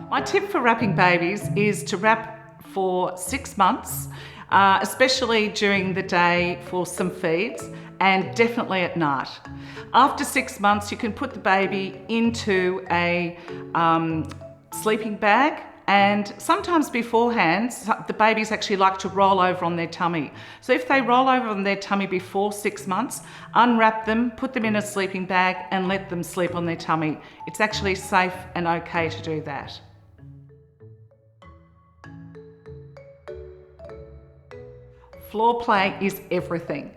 My tip for wrapping babies is to wrap for 6 months, especially during the day for some feeds, and definitely at night. After 6 months, you can put the baby into a sleeping bag, and sometimes beforehand, the babies actually like to roll over on their tummy. So if they roll over on their tummy before 6 months, unwrap them, put them in a sleeping bag and let them sleep on their tummy. It's actually safe and okay to do that. Floor play is everything.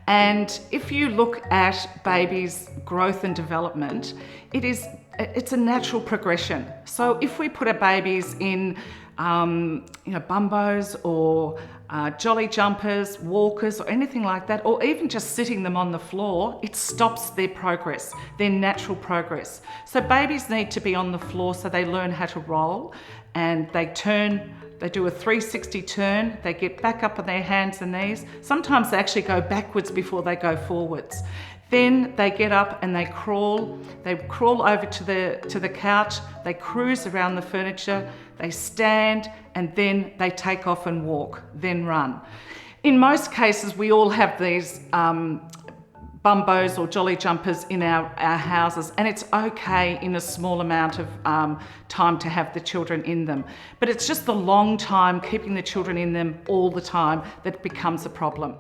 And if you look at babies' growth and development, it's a natural progression. So if we put our babies in bumbos or jolly jumpers, walkers or anything like that, or even just sitting them on the floor, it stops their progress, their natural progress. So babies need to be on the floor so they learn how to roll, and they do a 360 turn, they get back up on their hands and knees. Sometimes they actually go backwards before they go forwards. Then they get up and they crawl over to the couch, they cruise around the furniture, they stand, and then they take off and walk, then run. In most cases, we all have these bumbos or jolly jumpers in our houses, and it's okay in a small amount of time to have the children in them. But it's just the long time keeping the children in them all the time that becomes a problem.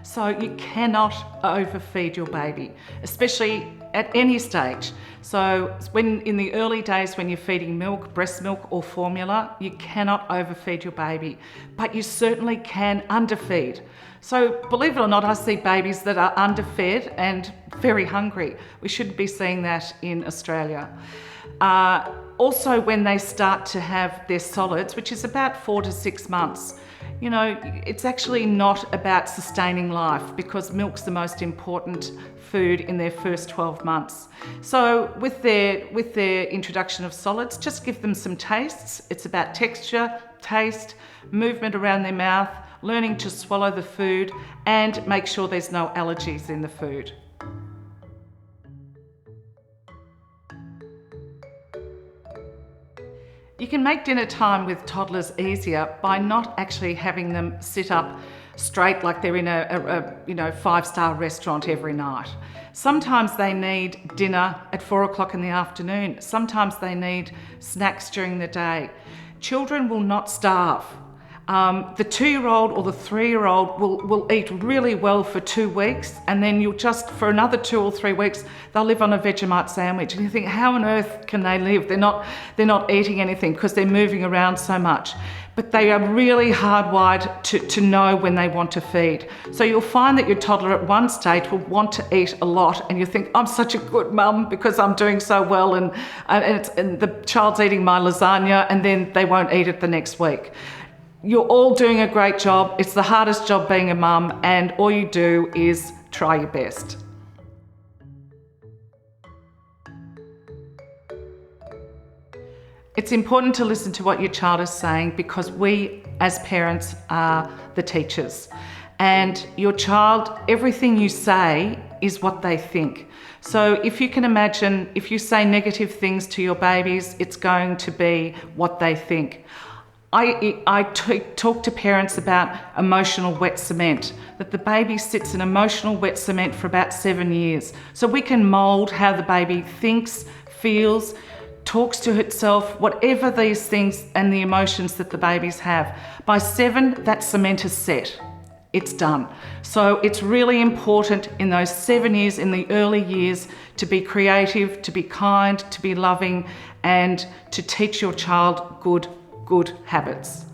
So you cannot overfeed your baby, especially at any stage. So in the early days when you're feeding milk, breast milk or formula, you cannot overfeed your baby, but you certainly can underfeed. So believe it or not, I see babies that are underfed and very hungry. We shouldn't be seeing that in Australia. Also, when they start to have their solids, which is about 4 to 6 months, it's actually not about sustaining life, because milk's the most important food in their first 12 months. So with their introduction of solids, just give them some tastes. It's about texture, taste, movement around their mouth, learning to swallow the food, and make sure there's no allergies in the food. You can make dinner time with toddlers easier by not actually having them sit up straight like they're in a 5-star restaurant every night. Sometimes they need dinner at 4 o'clock in the afternoon. Sometimes they need snacks during the day. Children will not starve. The 2-year-old or the 3-year-old will eat really well for 2 weeks, and then for another 2 or 3 weeks, they'll live on a Vegemite sandwich. And you think, how on earth can they live? They're not eating anything because they're moving around so much. But they are really hardwired to know when they want to feed. So you'll find that your toddler at one stage will want to eat a lot, and you think, I'm such a good mum because I'm doing so well, and the child's eating my lasagna, and then they won't eat it the next week. You're all doing a great job. It's the hardest job being a mum, and all you do is try your best. It's important to listen to what your child is saying, because we as parents are the teachers. And your child, everything you say is what they think. So if you can imagine, if you say negative things to your babies, it's going to be what they think. I talk to parents about emotional wet cement, that the baby sits in emotional wet cement for about 7 years. So we can mould how the baby thinks, feels, talks to itself, whatever these things and the emotions that the babies have. By 7, that cement is set. It's done. So it's really important in those 7 years, in the early years, to be creative, to be kind, to be loving, and to teach your child good habits.